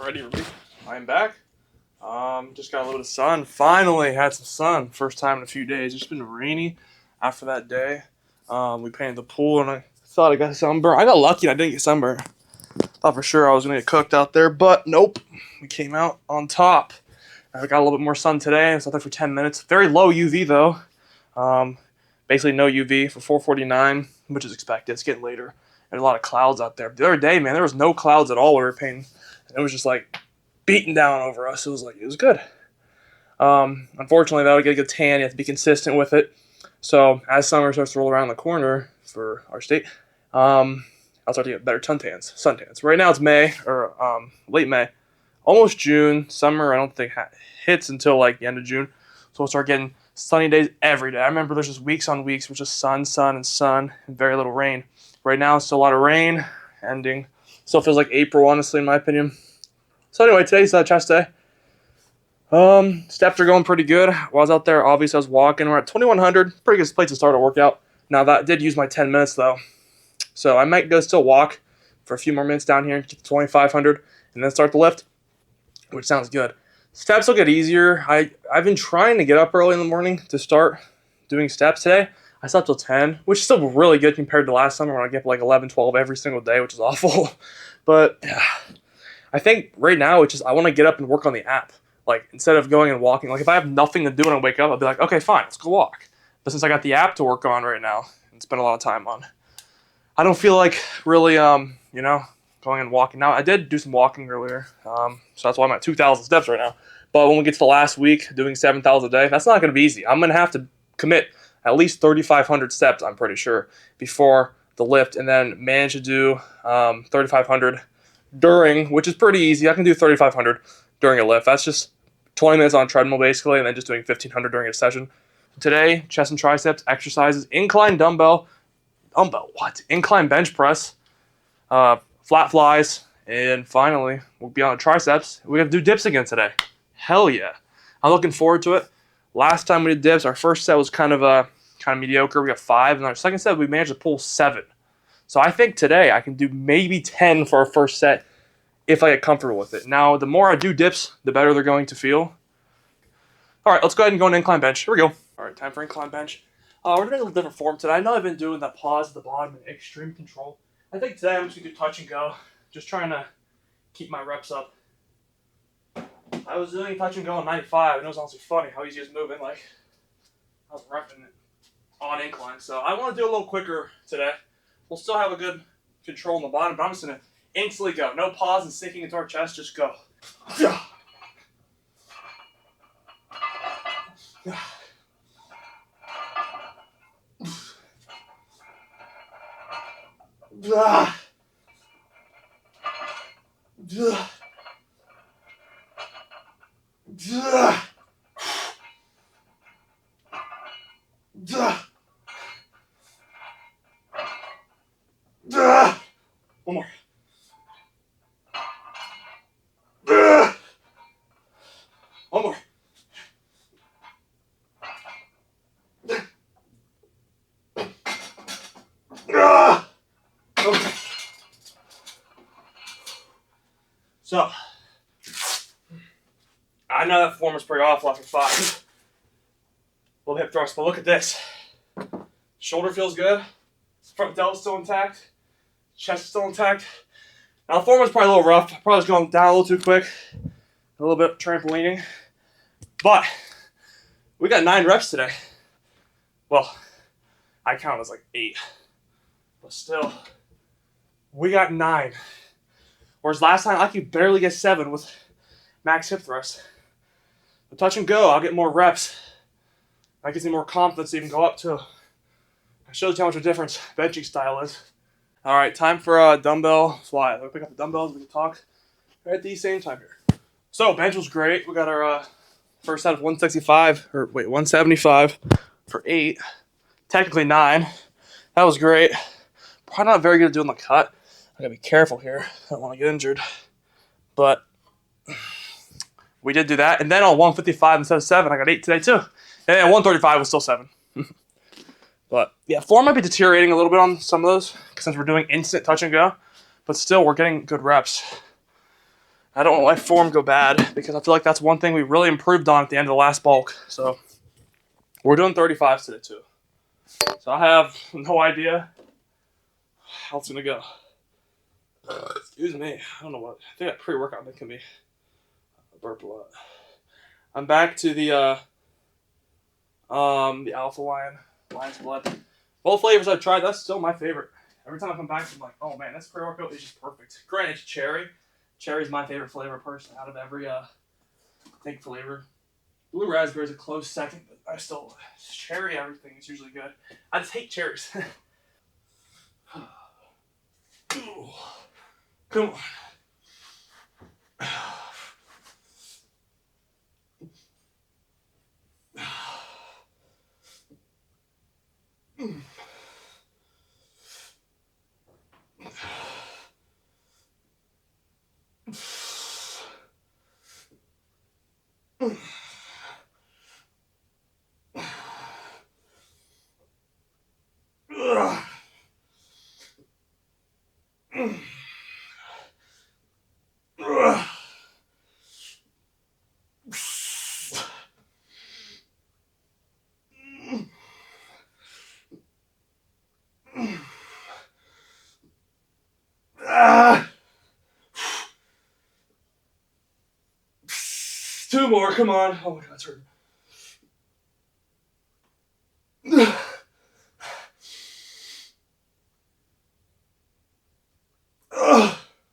Alrighty, everybody. I'm back. Just got a little bit of sun. Finally had some sun. First time in a few days. It's been rainy after that day. We painted the pool and I thought I got sunburned. I got lucky and I didn't get sunburned. Thought for sure I was going to get cooked out there, but nope. We came out on top. I got a little bit more sun today. I was out there for 10 minutes. Very low UV though. Basically no UV for 4:49, which is expected. It's getting later. There's a lot of clouds out there. The other day, man, there was no clouds at all when we were painting. It was just like beating down over us. It was good. Unfortunately, though, to get a good tan, you have to be consistent with it. So as summer starts to roll around the corner for our state, I'll start to get better suntans. Right now it's May, or late May. Almost June. Summer, I don't think hits until like the end of June. So we'll start getting sunny days every day. I remember there's just weeks on weeks with just sun, and very little rain. Right now, it's still a lot of rain, ending. Still feels like April, honestly, in my opinion. So anyway, today's chest day. Steps are going pretty good. While I was out there, obviously I was walking. We're at 2,100. Pretty good place to start a workout. Now, that did use my 10 minutes, though. So I might go still walk for a few more minutes down here, get to 2,500, and then start the lift, which sounds good. Steps will get easier. I've been trying to get up early in the morning to start doing steps today. I slept till 10, which is still really good compared to last summer when I get like 11, 12 every single day, which is awful. But yeah, I think right now it's just I want to get up and work on the app. Like instead of going and walking, like if I have nothing to do when I wake up, I'll be like, okay, fine, let's go walk. But since I got the app to work on right now and spend a lot of time on, I don't feel like really, going and walking. Now, I did do some walking earlier, so that's why I'm at 2,000 steps right now. But when we get to the last week, doing 7,000 a day, that's not going to be easy. I'm going to have to commit at least 3,500 steps, I'm pretty sure, before the lift, and then manage to do 3,500 during, which is pretty easy. I can do 3,500 during a lift. That's just 20 minutes on a treadmill, basically, and then just doing 1,500 during a session. Today, chest and triceps exercises, incline incline bench press, flat flies, and finally, we'll be on the triceps. We have to do dips again today. Hell yeah. I'm looking forward to it. Last time we did dips, our first set was kind of mediocre. We got 5, and our second set, we managed to pull 7. So I think today I can do maybe 10 for our first set if I get comfortable with it. Now, the more I do dips, the better they're going to feel. All right, let's go ahead and go into incline bench. Here we go. All right, time for incline bench. We're doing a little different form today. I know I've been doing that pause at the bottom and extreme control. I think today I'm just going to do touch and go. Just trying to keep my reps up. I was doing touch and go on 95, and it was honestly funny how easy it was moving. Like, I was repping it on incline. So I want to do a little quicker today. We'll still have a good control on the bottom, but I'm just going to instantly go. No pause and sinking into our chest, just go. One more. One more. Okay. So, I know that form is pretty awful after 5. Little hip thrust, but look at this. Shoulder feels good. Front delt's still intact. Chest is still intact. Now the form was probably a little rough. Probably was going down a little too quick. A little bit trampolining. But we got 9 reps today. Well, I count as like 8. But still, we got 9. Whereas last time I could barely get 7 with max hip thrust. But touch and go, I'll get more reps. That gives me more confidence to even go up too. It shows you how much of a difference benching style is. All right, time for a dumbbell fly. Let me pick up the dumbbells. We can talk right at the same time here. So bench was great. We got our first set of 175 for 8. Technically 9. That was great. Probably not very good at doing the cut. I gotta be careful here. I don't want to get injured. But we did do that. And then on 155 instead of 7, I got 8 today too. And 135 was still 7. But yeah, form might be deteriorating a little bit on some of those since we're doing instant touch and go. But still, we're getting good reps. I don't want my form go bad because I feel like that's one thing we really improved on at the end of the last bulk. So we're doing 35s today too. So I have no idea how it's gonna go. Excuse me. I don't know what. I think that pre-workout making me burp a lot. I'm back to the Alpha Lion's Blood. Both flavors I've tried, that's still my favorite. Every time I come back, I'm like, oh man, this pre-workout is just perfect. Granted, it's cherry. Cherry's my favorite flavor personally out of every flavor. Blue raspberry is a close second, but I still cherry everything is usually good. I just hate cherries. Come on. Two more, come on. Oh my god, it's hurting.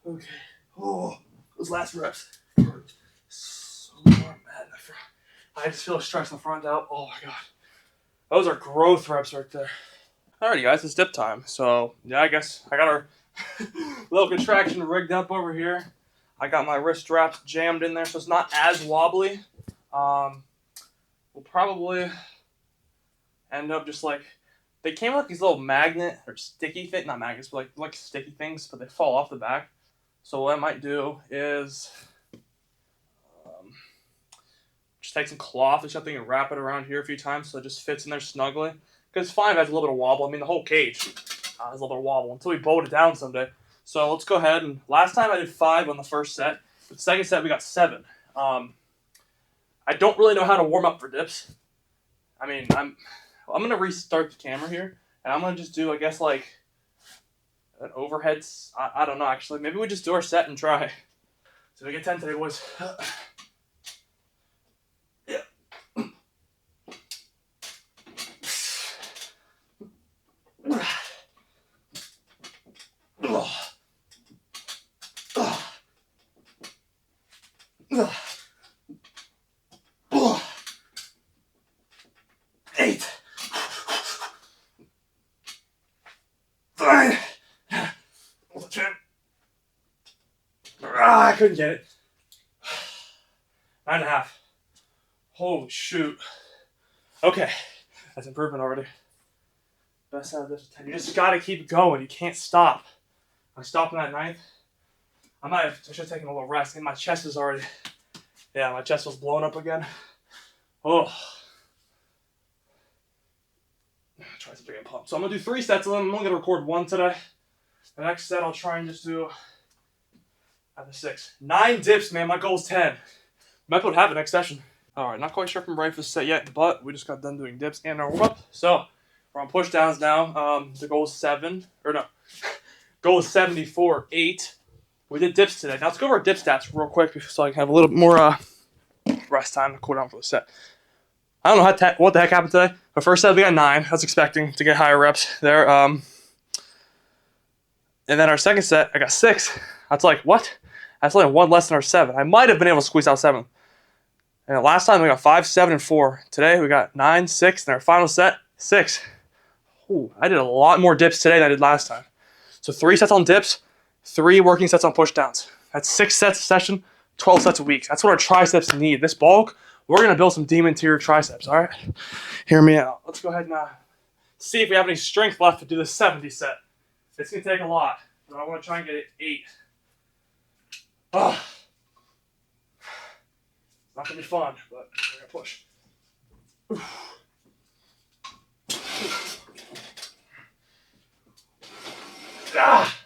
Okay. Oh, those last reps hurt so bad. I just feel stress in the front out. Oh my god. Those are growth reps right there. Alrighty guys, it's dip time. So yeah, I guess I got our little contraction rigged up over here. I got my wrist straps jammed in there so it's not as wobbly. We'll probably end up just like, they came with these little magnet or sticky thing, not magnets, but like sticky things, but they fall off the back. So what I might do is just take some cloth or something and wrap it around here a few times so it just fits in there snugly. Because it's fine if it has a little bit of wobble. I mean, the whole cage has a little bit of wobble until we bolt it down someday. So let's go ahead and, last time I did 5 on the first set. The second set we got 7. I don't really know how to warm up for dips. I mean, I'm gonna restart the camera here and I'm gonna just do, I guess, like an overhead. I don't know actually. Maybe we just do our set and try. So we get 10 today, boys. Yeah. Eight. Fine. I couldn't get it. 9.5. Holy shoot. Okay. That's improvement already. Best out of this 10. You just gotta keep going. You can't stop. I stopped in that 9th. I should have taken a little rest. And my chest is already, yeah, my chest was blowing up again. Oh. Try something again, pump. So I'm gonna do 3 sets of them. I'm only gonna record 1 today. The next set I'll try and just do at the 6. 9 dips, man. My goal is 10. Might put half the next session. Alright, not quite sure if I'm ready for the set yet, but we just got done doing dips and our warm-up. So we're on push downs now. The goal is 7. Or no. Goal is 74, 8. We did dips today. Now let's go over our dip stats real quick so I can have a little more rest time to cool down for the set. I don't know what the heck happened today. The first set we got 9. I was expecting to get higher reps there. And then our second set, I got 6. That's like, what? That's only 1 less than our 7. I might have been able to squeeze out 7. And last time we got 5, 7, and 4. Today we got 9, 6, and our final set, 6. Ooh, I did a lot more dips today than I did last time. So 3 sets on dips, 3 working sets on push downs. That's 6 sets a session, 12 sets a week. That's what our triceps need. This bulk, we're going to build some demon tier triceps, all right? Hear me out. Let's go ahead and see if we have any strength left to do the 70 set. It's going to take a lot, but I want to try and get it 8. Oh. It's not going to be fun, but we're going to push. Ah.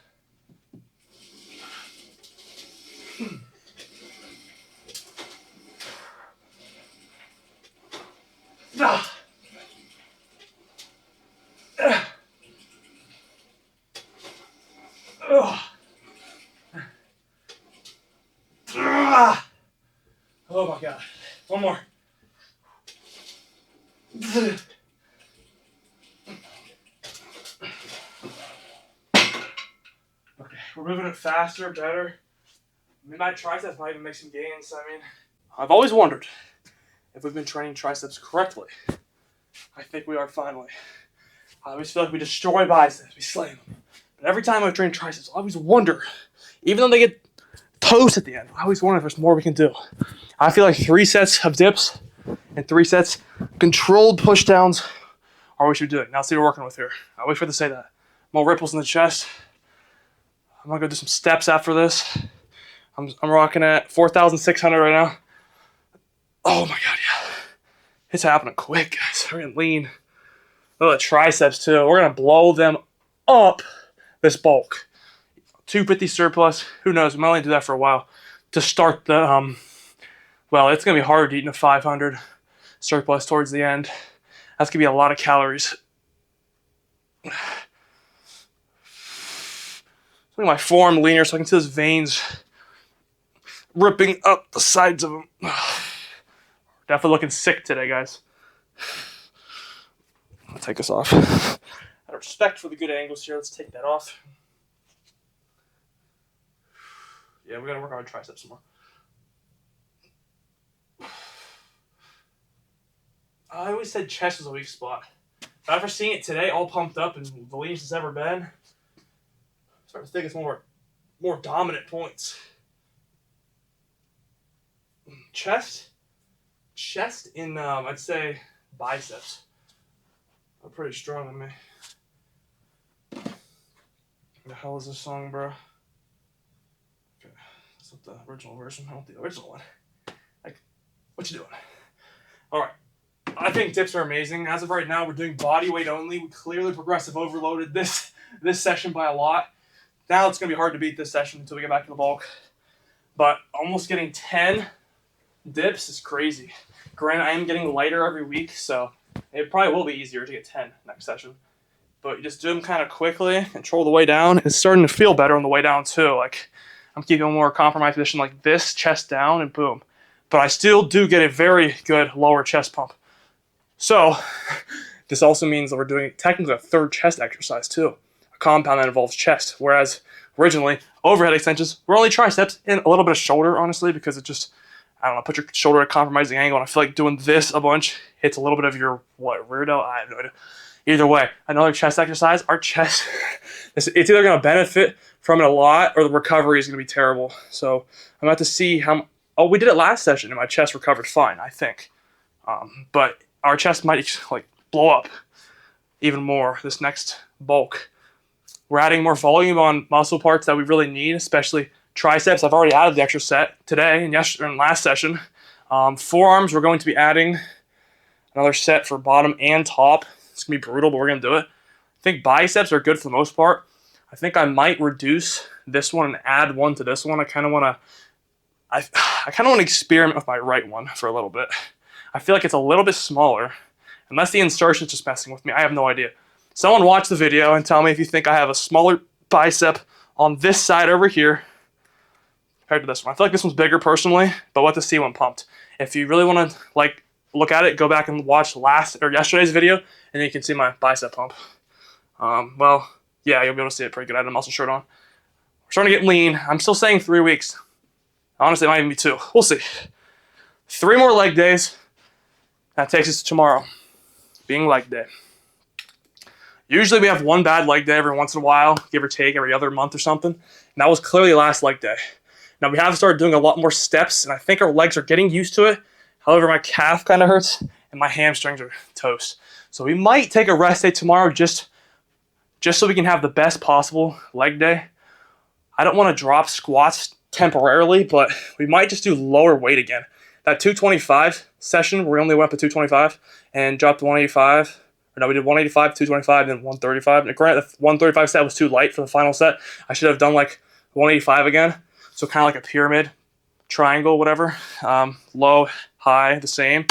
Oh my God. One more. Okay, we're moving it faster, better. I mean, my triceps might even make some gains. I mean, I've always wondered if we've been training triceps correctly. I think we are finally. I always feel like we destroy biceps, we slay them. But every time I train triceps, I always wonder, even though they get toast at the end, I always wonder if there's more we can do. I feel like 3 sets of dips and 3 sets controlled push downs are what we should be doing. Now see what we're working with here. I always forget to say that. More ripples in the chest. I'm gonna go do some steps after this. I'm rocking at 4,600 right now. Oh my God, yeah. It's happening quick, guys. We're gonna lean. Oh, the triceps too. We're gonna blow them up this bulk. 250 surplus. Who knows? We might only do that for a while to start the well, it's gonna be hard eating a 500 surplus towards the end. That's gonna be a lot of calories. Look at my forearm leaner so I can see those veins ripping up the sides of them. Definitely looking sick today, guys. I'll take this off. Out of respect for the good angles here, let's take that off. Yeah, we gotta work on our triceps some more. I always said chest was a weak spot. But after seeing it today, all pumped up and the leanest it's ever been, I'm starting to think it's more dominant points. Chest in I'd say biceps are pretty strong on me. What the hell is this song, bro? Okay, that's not the original version. I want the original one. Like, what you doing? All right. I think dips are amazing. As of right now, we're doing body weight only. We clearly progressive overloaded this session by a lot. Now it's going to be hard to beat this session until we get back to the bulk. But almost getting 10 dips is crazy. Granted, I am getting lighter every week, so it probably will be easier to get 10 next session. But you just do them kind of quickly, control the way down. It's starting to feel better on the way down too. Like, I'm keeping a more compromised position like this, chest down, and boom. But I still do get a very good lower chest pump. So, this also means that we're doing technically a third chest exercise too. A compound that involves chest. Whereas, originally, overhead extensions were only triceps and a little bit of shoulder, honestly, because it just, I don't know, put your shoulder at a compromising angle, and I feel like doing this a bunch hits a little bit of your, rear delt? I have no idea. Either way, another chest exercise, our chest, it's either going to benefit from it a lot or the recovery is going to be terrible. So, I'm about to see how, we did it last session and my chest recovered fine, I think. But our chest might like blow up even more this next bulk. We're adding more volume on muscle parts that we really need, especially triceps. I've already added the extra set today and yesterday and last session. Forearms, we're going to be adding another set for bottom and top. It's going to be brutal, but we're going to do it. I think biceps are good for the most part. I think I might reduce this one and add one to this one. I kind of want to experiment with my right one for a little bit. I feel like it's a little bit smaller. Unless the insertion's just messing with me, I have no idea. Someone watch the video and tell me if you think I have a smaller bicep on this side over here compared to this one. I feel like this one's bigger personally, but we'll have to see when pumped. If you really want to like look at it, go back and watch yesterday's video, and then you can see my bicep pump. Well, yeah, you'll be able to see it pretty good. I had a muscle shirt on. We're starting to get lean. I'm still saying 3 weeks. Honestly, it might even be 2. We'll see. 3 more leg days. That takes us to tomorrow, being leg day. Usually we have one bad leg day every once in a while, give or take every other month or something. And that was clearly last leg day. Now we have started doing a lot more steps, and I think our legs are getting used to it. However, my calf kind of hurts, and my hamstrings are toast. So we might take a rest day tomorrow just so we can have the best possible leg day. I don't want to drop squats temporarily, but we might just do lower weight again. That 225 session where we only went up to 225 and dropped to 185. Or no, we did 185, 225, then 135. And granted, the 135 set was too light for the final set. I should have done like 185 again. So kind of like a pyramid, triangle, whatever. Low, high, the same.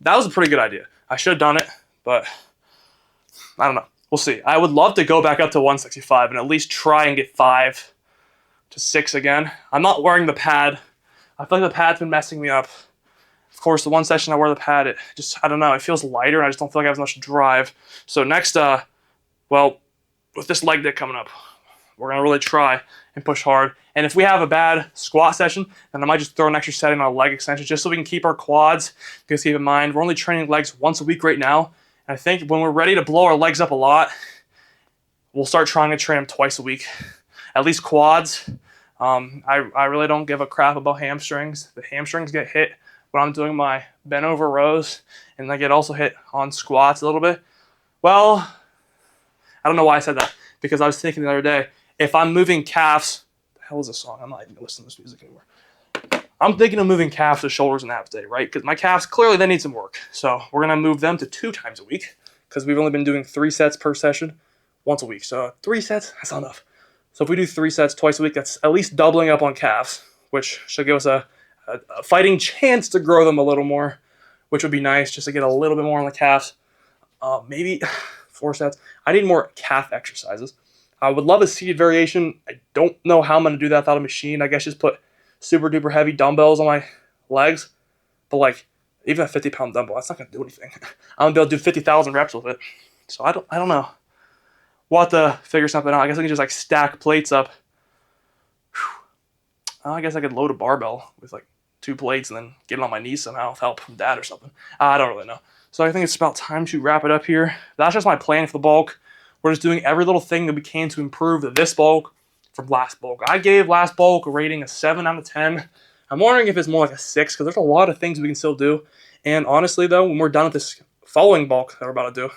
That was a pretty good idea. I should have done it, but I don't know. We'll see. I would love to go back up to 165 and at least try and get 5 to 6 again. I'm not wearing the pad I feel like the pad's been messing me up. Of course, the one session I wear the pad, it just, I don't know, it feels lighter, and I just don't feel like I have as much drive. So next, well, with this leg day coming up, we're going to really try and push hard. And if we have a bad squat session, then I might just throw an extra setting on a leg extension just so we can keep our quads. Because keep in mind, we're only training legs once a week right now. And I think when we're ready to blow our legs up a lot, we'll start trying to train them twice a week. At least quads. I really don't give a crap about hamstrings. The hamstrings get hit when I'm doing my bent over rows, and they get also hit on squats a little bit. Well, I don't know why I said that, because I was thinking the other day, if I'm moving calves, the hell is this song? I'm not even listening to this music anymore. I'm thinking of moving calves to shoulders and abs day, right? Because my calves, clearly they need some work. So we're going to move them to 2 times a week, because we've only been doing 3 sets per session once a week. So 3 sets, that's not enough. So if we do 3 sets twice a week, that's at least doubling up on calves, which should give us a fighting chance to grow them a little more, which would be nice, just to get a little bit more on the calves. Maybe 4 sets. I need more calf exercises. I would love a seated variation. I don't know how I'm going to do that without a machine. I guess just put super duper heavy dumbbells on my legs. But like, even a 50-pound dumbbell, that's not going to do anything. I'm going to be able to do 50,000 reps with it. So I don't know. We'll have to figure something out. I guess I can just like stack plates up. I guess I could load a barbell with like 2 plates and then get it on my knees somehow with help from dad or something. I don't really know. So I think it's about time to wrap it up here. That's just my plan for the bulk. We're just doing every little thing that we can to improve this bulk from last bulk. I gave last bulk a rating of 7 out of 10. I'm wondering if it's more like a 6, because there's a lot of things we can still do. And honestly though, when we're done with this following bulk that we're about to do,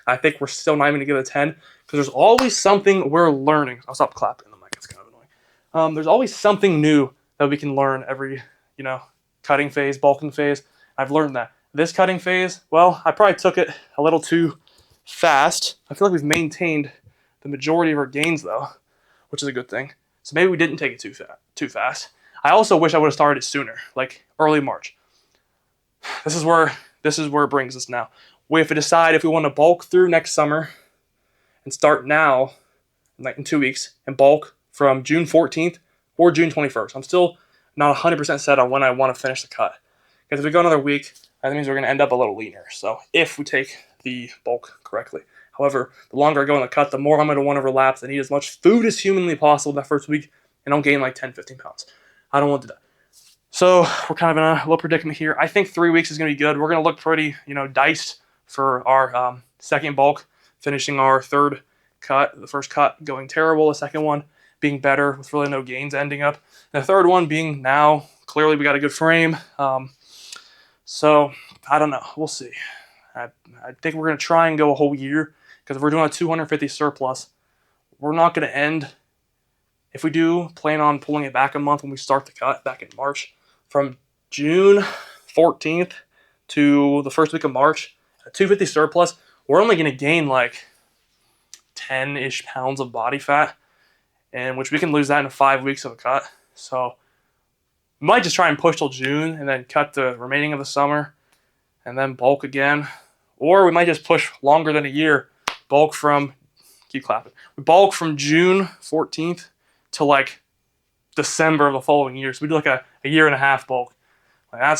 I think we're still not even going to give it a 10, because there's always something we're learning. I'll stop clapping in the mic, it's kind of annoying. There's always something new that we can learn every, cutting phase, bulking phase. I've learned that. This cutting phase, well, I probably took it a little too fast. I feel like we've maintained the majority of our gains though, which is a good thing. So maybe we didn't take it too fast. I also wish I would have started it sooner, like early March. This is where it brings us now. We have to decide if we want to bulk through next summer and start now, like in 2 weeks, and bulk from June 14th or June 21st. I'm still not 100% set on when I want to finish the cut. Because if we go another week, that means we're going to end up a little leaner. So if we take the bulk correctly. However, the longer I go in the cut, the more I'm going to want to relapse and eat as much food as humanly possible that first week, and I'll gain like 10, 15 pounds. I don't want to do that. So we're kind of in a little predicament here. I think 3 weeks is going to be good. We're going to look pretty, diced for our second bulk, finishing our third cut. The first cut going terrible. The second one being better with really no gains ending up. And the third one being now, clearly we got a good frame. So I don't know. We'll see. I think we're going to try and go a whole year, because if we're doing a 250 surplus, we're not going to end. If we do plan on pulling it back a month when we start the cut back in March, from June 14th to the first week of March, a 250 surplus, we're only going to gain like 10-ish pounds of body fat, and which we can lose that in 5 weeks of a cut. So we might just try and push till June and then cut the remaining of the summer and then bulk again. Or we might just push longer than a year, bulk from, keep clapping, we bulk from June 14th to like December of the following year. So we do like a year and a half bulk. Like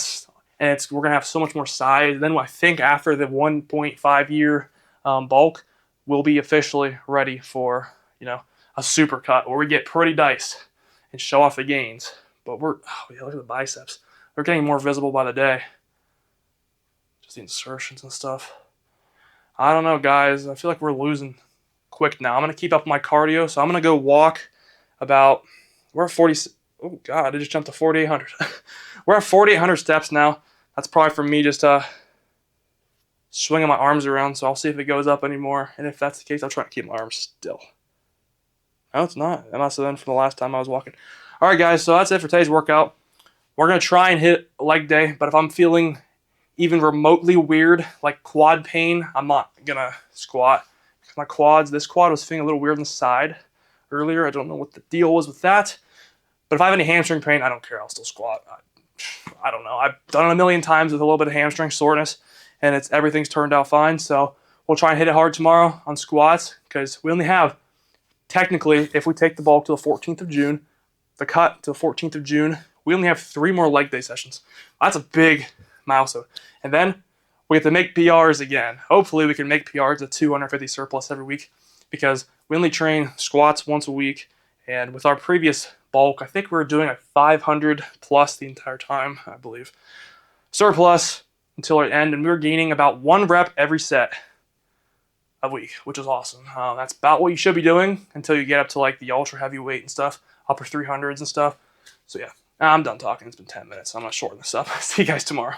we're gonna have so much more size. Then I think after the 1.5 year bulk, we'll be officially ready for a super cut where we get pretty diced and show off the gains. But look at the biceps. They're getting more visible by the day. Just the insertions and stuff. I don't know, guys. I feel like we're losing quick now. I'm gonna keep up my cardio, so I'm gonna go walk about. We're at 40. Oh God, I just jumped to 4,800. We're at 4,800 steps now. That's probably from me just swinging my arms around. So I'll see if it goes up anymore. And if that's the case, I'll try to keep my arms still. No, it's not. That must have been from the last time I was walking. All right, guys. So that's it for today's workout. We're gonna try and hit leg day, but if I'm feeling even remotely weird, like quad pain, I'm not gonna squat. My quads, this quad was feeling a little weird on the side earlier. I don't know what the deal was with that. But if I have any hamstring pain, I don't care. I'll still squat. I don't know. I've done it a million times with a little bit of hamstring soreness, and everything's turned out fine. So we'll try and hit it hard tomorrow on squats, because we only have, technically, if we take the bulk to the 14th of June, the cut to the 14th of June, we only have 3 more leg day sessions. That's a big milestone. And then we have to make PRs again. Hopefully we can make PRs at 250 surplus every week, because we only train squats once a week. And with our previous bulk, I think we were doing like 500 plus the entire time, I believe. Surplus until our end, and we were gaining about 1 rep every set a week, which is awesome. That's about what you should be doing until you get up to like the ultra heavyweight and stuff, upper 300s and stuff. So yeah, I'm done talking. It's been 10 minutes. I'm gonna shorten this up. See you guys tomorrow.